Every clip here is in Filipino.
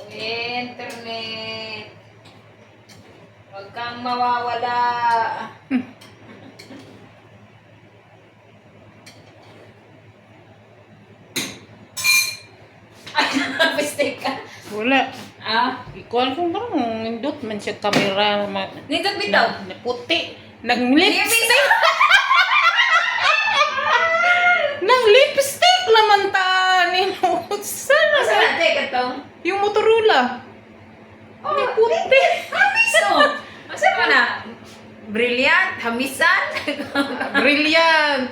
Internet. Huwag kang mawawala. Ay, mistake ka. Wala. Ah, Ikuan ko parang nindot man siya kamera. nindot bitaw. Na puti. Nag-lipstick. Nag-lipstick naman ta. Sana. Asa na, teka tong? Yung Motorola. Oh, May puti. Hamiso. Asa mo na? Brilliant, hamisan. Brilliant.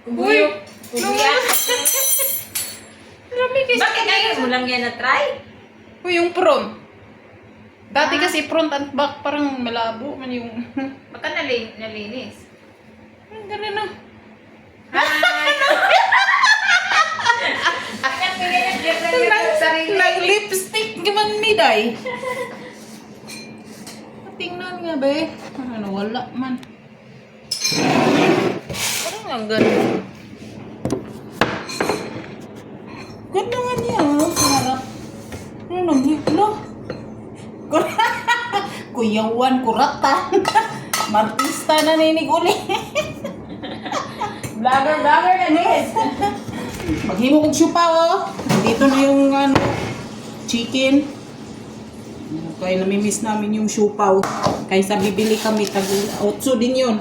Kubuyo. Kubuyan. Grabe kasi. Bakit ngayon mo lang yan na-try? Uy, yung front. Dati kasi front and back parang malabo man yung... Baka nalinis. Ganun na. Nag-lipstick gaman ni Day. Tingnan nga ba eh. Ano, wala man. Parang ang ganun. Ganda nga niya, oh. Sa harap. Ano nang hiplo? Kuyawan, kurata. Martista na ninig uli. Vlogger na guys. Maghimo kong siupa, oh. Dito na yung ano, chicken. Kaya namimiss namin yung siupaw. Kaysa bibili kami, tag-8 din yun.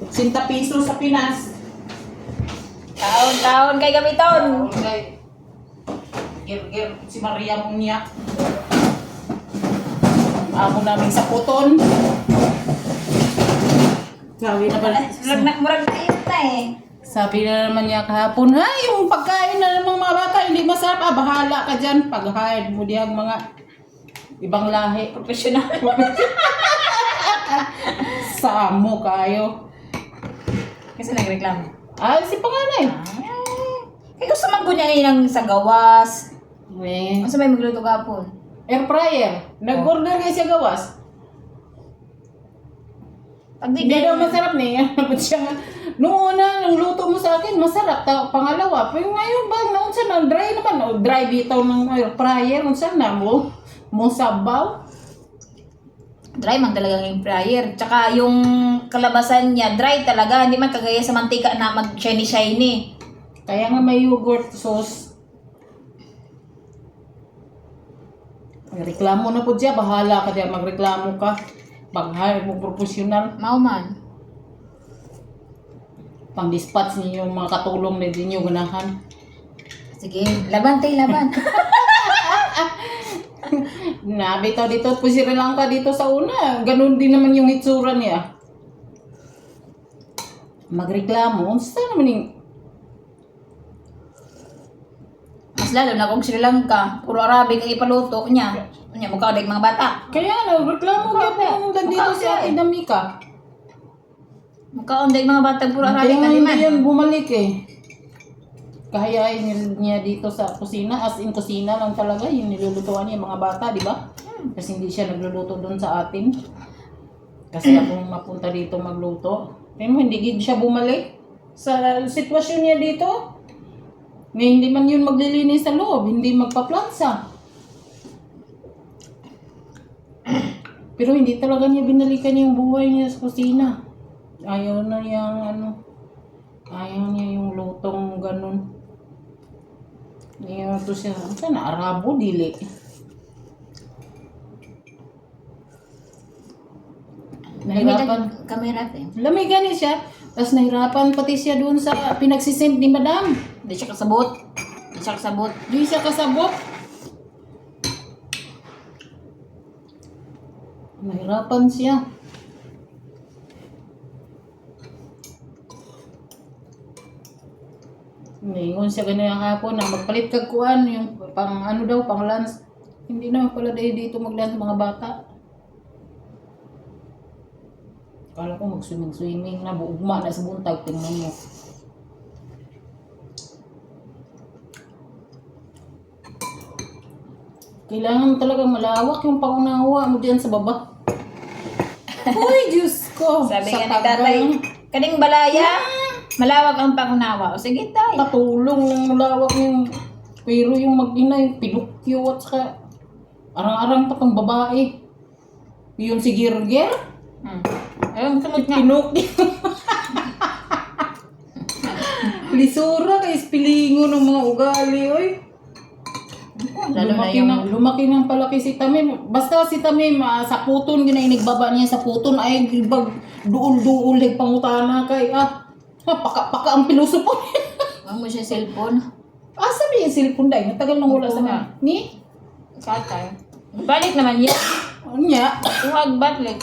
80 piso sa Pinas. Taon kay gamiton. Okay. Gir si Maria mong niya. Amo namin sa puton. Sabi na pala. Murag na yun na eh. Sabi na naman niya kahapon, ha, yung pagkain na ng mga bata hindi masarap. Bahala ka dyan. Pag-hide mo diyang mga ibang lahi. Professional. Sa amo kayo. Kasi nagreklamo. Si panganay. Kaya gusto man ko niya ngayon sa gawas. Eh, Gusto may magluto kapon. air fryer. Nag-order nga siya gawas. Pag Hindi daw masarap niya. Siya nga, noong una, nung luto mo sa akin, masarap. Pangalawa, pero ngayon ba, noon sa na, dry naman. O, dry bitaw ng air fryer. Noon sa na mo, sabaw. Dry man talaga yung fryer. Tsaka yung kalabasan niya, dry talaga. Hindi man kagaya sa mantika na mag-shiny-shiny. Kaya nga may yogurt sauce. Reklamo na po siya. Bahala ka diyan. Magreklamo ka. Pag-hire mo professional. Mauman. Pang-dispatch niyo yung mga katulong na din yung ganahan. Sige, laban tayo, laban. Nabitaw dito po Sri Lanka dito sa una. Ganun din naman yung itsura niya. Magreklamo. Saan naman yung... Mas lalo na kung Sri Lanka, puro Arabic ang ipaluto niya. Kanya, magkakadag mga bata. Kaya nagreklamo niya po nung dito si Ate Damika. Magkakadag mga bata, puro Arabic Kaya na hindi naman. yan bumalik eh. Kahayain niya dito sa kusina. As in kusina lang talaga. Yung nilulutuan niya mga bata, di ba? Kasi hindi siya nagluluto doon sa atin. Kasi akong mapunta dito magluto. Pero hindi gid siya bumalik. Sa sitwasyon niya dito, hindi man yun maglilinis sa loob, hindi magpa-plansa. Pero hindi talaga niya binalikan yung buhay niya sa kusina. Ayaw na yung ayaw niya yung lutong ganun. Ngayon to siya, sana Arabo dili. Nahirapan. Kamera eh. Lamig gani siya. Tapos nahirapan pati siya doon sa pinagsisend ni Madam. Hindi siya kasabot. Hindi siya kasabot. Di siya kasabot. Nahirapan siya. Ngayon siya ganyan hapon na magpalit kag kuan yung pang ano daw pang lunch. Hindi na pala dito mag-lunch mga bata. Kala ko mag-swimming na buugma na sa buntag tingnan mo. Kailangan talaga malawak yung pangunawa mo diyan sa baba. Uy, Diyos ko! Sabi sa nga ni tatay, kaning balaya, malawak ang pangunawa. O sige tayo. Patulong ng malawak yung Pero yung mag-ina, yung pinukyo at saka arang-arang pa tong babae. Yung si Girger, Ayun, sunod nga. pinukyo. Lisura kay pilingo ng mga ugali, oy. Lalo na yung... Lumaki ng palaki si Tamim. Basta si Tamim, sa puton, ginainig-baba niya sa puton, ay duol-duol, pangutana kay, paka ang pinuso po. Huwag mo siya cellphone. Sabi yung cellphone dahil, natagal nang wala sa Oo nga. Ni? Katay. Balik naman yan. Nya? Huwag balik.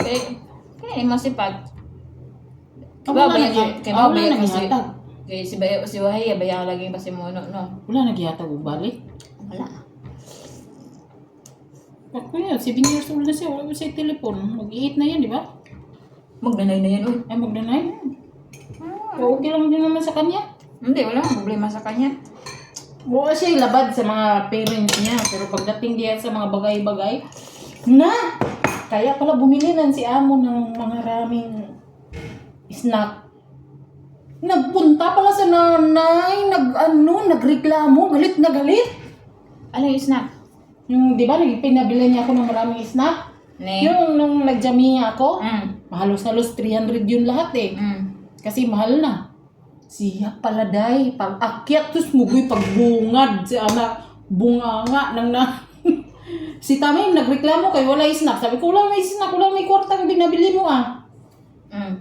Kaya masipag. Wala Kaya nagyatag. Kaya si Wahaya, bayang lagi pa si Mono, no? Wala nagyatag o balik. Wala. Kaya, 7 years old na siya, wala siya telepon. Mag-8 na yan, di ba? Magdanay na yan, uy. Ay, magdanay. Okay lang din naman sa kanya. Hindi, wala akong problema sa kanya. Buka siya ilabad sa mga parents niya. Pero pagdating diyan sa mga bagay-bagay, kaya pala bumili na si Amo ng mga raming snack. Nagpunta pala sa nanay, nagreklamo, galit na galit. Ano yung snack? Yung, di ba, pinabili niya ako ng maraming snack? Ne? Yung nung nag-jamia ako, Mm. halos-halos 300 yun lahat eh. Kasi mahal na. Siya pala day, pag akyat tus mugoy pagbungad si anak bunganga nang na. Si Tamim nagreklamo kay wala snack. Sabi ko wala may snack, wala may kwartang binabili mo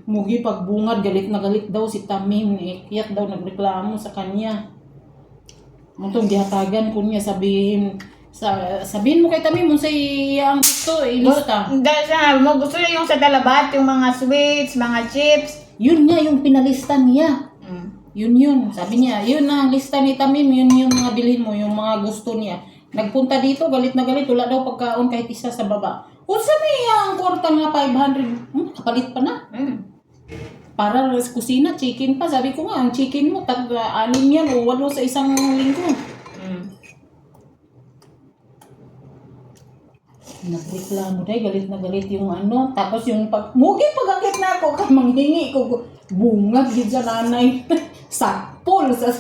Mugi pagbungad, galit na galit daw si Tamim. Akyat daw nagreklamo sa kanya. Mutong gihatagan ko niya sabihin mo kay Tamim mo sa ang gusto ilista. Dahil sa mo, gusto niya yung sa dalabat, yung mga sweets, mga chips. Yun nga yung pinalista niya. Yun. Sabi niya, yun na lista ni Tamim, yun yung mga bilhin mo, yung mga gusto niya. Nagpunta dito, galit na galit, wala daw pagkaon kahit isa sa baba. O sabi ang kwarta nga 500, kapalit pa na. Para sa kusina, chicken pa. Sabi ko nga, ang chicken mo, tag-6 yan o 8 sa isang linggo. Nagreklamo dahil, galit na galit yung tapos yung mugi pag-akit na ako, manghingi ko, bungad din sa nanay. Sakpol sa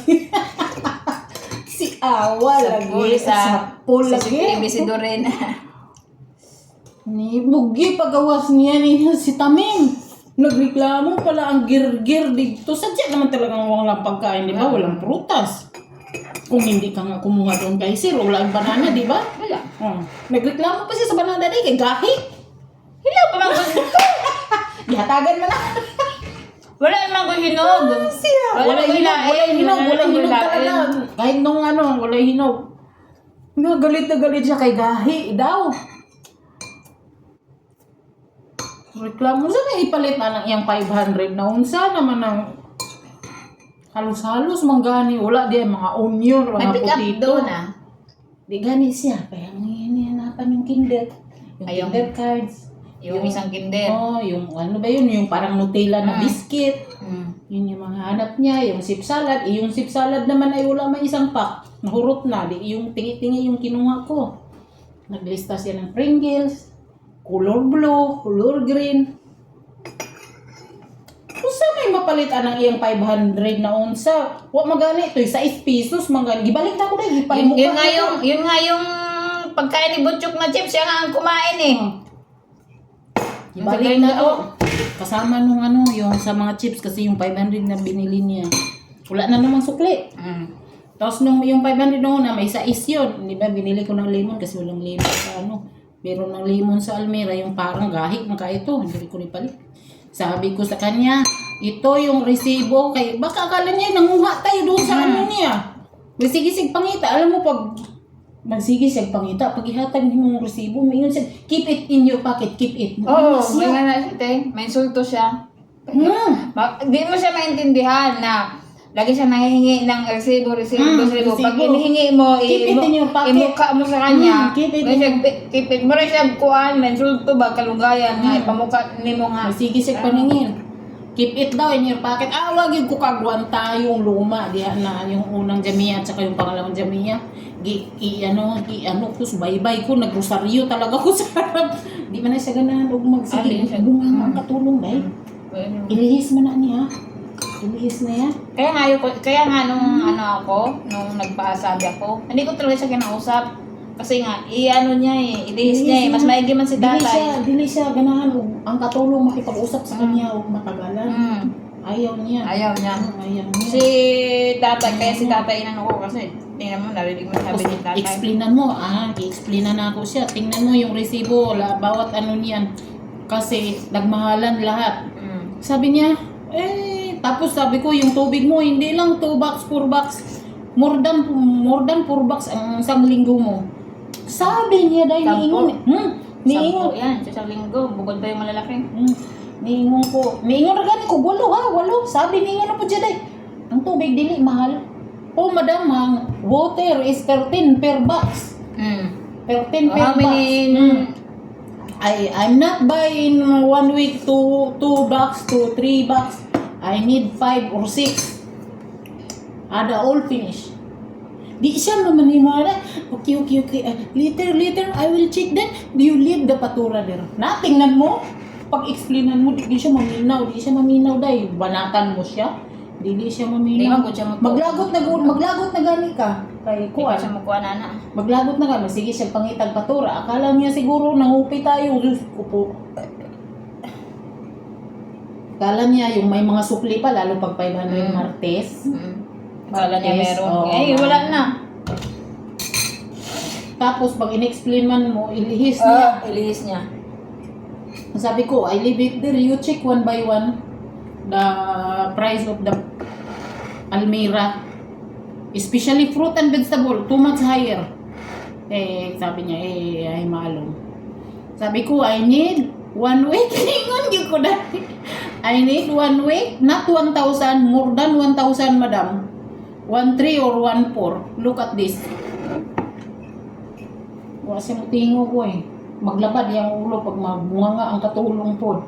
si Awa lagi. Sakpol lagi. Si Doren. Ni mugi pagawas niya ni si Tamim. Nagreklamo pala ang girgir dito. Sadya naman talagang walang pagkain, di ba? Walang prutas. Kung hindi ka nga kumuha doon kay Sir, wala ang banana, di ba? Wala. Nagreklamo pa siya sa banana day kay gahi. Hilaw pa lang gusto ko. Ihatagan mo na. Wala namang ko hinog. Wala hinog talaga. Kahit nung wala hinog. Galit na galit siya kay gahi daw. Reklamo sa na ipalit na ng iyang 500 na unsa naman ang halos-halos manggani. Wala di mga onion, May mga pick up potato. doon Di gani siya. Kaya hihinapan yung kinder. Yung Ayong- kinder cards. Yung isang kinder. Yung ano ba yun? Yung parang Nutella na biscuit. Yun yung mga hanap niya. Yung sip salad. Yung sip salad naman ay wala may isang pack. Nahurot na. Yung tingi-tingi yung kinuha ko. Naglista siya ng Pringles. Color blue. Color green. Kung saan may mapalitan ng iyang 500 na unsa? Huwag magani ito. 6 pesos. Gibalik na ako na. Yun nga yung pagkain ni Butchok na chips, siya nga ang kumain eh. Ibalik na to. Kasama nung yung sa mga chips kasi yung 500 na binili niya. Wala na namang sukli. Tapos nung yung 500 noon na may sais yun. Di ba binili ko ng lemon kasi walang lemon sa Meron ng lemon sa Almira, yung parang gahit na ito. Hindi ko nipalit. Sabi ko sa kanya, ito yung resibo. Baka akala niya nanguha tayo doon sa niya. Sige, pangita. Alam mo pag magsigisig pangita, pag ihatag mo yung resibo, may yun siya, keep it in your pocket, keep it. Oo, may nga na siya, te. May insulto siya. Di mo siya maintindihan na lagi siya nangihingi ng resibo. Pag hinihingi mo, keep it in your pocket. Imukha mo sa kanya. Keep it Keep it. Mura siya kuhaan, may insulto ba, kalugayan nga, ipamukha ni mo nga. Magsigisig paningin. Keep it daw in your pocket. Wag yung kukagwanta yung luma. Diyan na yung unang jamia at saka yung pangalawang jamia. Subaybay ko, nagrosaryo talaga ko sa harap. Di man na siya ganahan o magsige. Bunga nga katulong dahil. Ilihis mo na niya. Ilihis na yan. Kaya nga nung nung nagpasabi ako, hindi ko talaga siya kinausap. Kasi nga, ilihis niya eh. Mas maigi man si tatay. Dili siya ganahan og ang katulong makipag-usap sa kanya og matagalan. Mm. Ayaw niya. Ayaw niya. Ayaw niya. Si tatay inano ko kasi, tingnan mo, narinig mo sabi ni tatay. I-explainan mo, i-explainan na ako siya. Tingnan mo yung resibo, bawat ano niyan. Kasi nagmahalan lahat. Mm. Sabi niya, tapos sabi ko, yung tubig mo, hindi lang 2 box, 4 box. More than 4 box ang isang linggo mo. Sabi niya dahil niingon. Niingon. Sampo yan, sa isang linggo. Bukod pa yung malalaki. Niingon ko. Niingon na gani ko, 8. Sabi niingon na po dyan dahil. Ang tubig dili, mahal. Oh, madam, ang water is 13 per box. 13 per How box. many? I'm not buying 1 week to 2 box to 3 box. I need 5 or 6. Ada all finish. Di siya mamaniwala. Okay. Later, I will check that. Do you leave the patura there? Natingnan mo. Pag-explainan mo, di siya maminaw dahil. Banatan mo siya. Di siya Di maminaw. man ko siya Maglagot na gani ka. Kay Kuha kuan. siya makuha na. Maglagot na kami, sige siya pangitag patura. Akala niya siguro nangupi tayo. Diyos ko po. Akala niya yung may mga supli pa, lalo pag 500 Martes. Akala niya Martes, meron. oo. Wala na. Tapos pag in-explain man mo, ilihis niya. Ilihis niya. Sabi ko, I leave it there. You check 1 by 1 the price of the Almira. Especially fruit and vegetable, too much higher. Sabi niya, ay malong. Sabi ko, I need 1 week. Ingon yun ko dati. I need 1 week, not 1,000, more than 1,000, madam. 1,300 or 1,400. Look at this. Wala siya tingo ko eh. Maglabad yung ulo pag mabunga nga ang katulong po.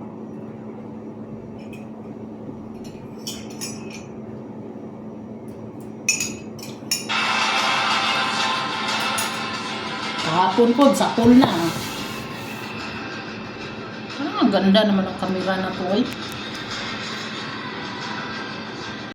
Kahapon po, sa pool na. Ang ganda naman ang kamera na to eh.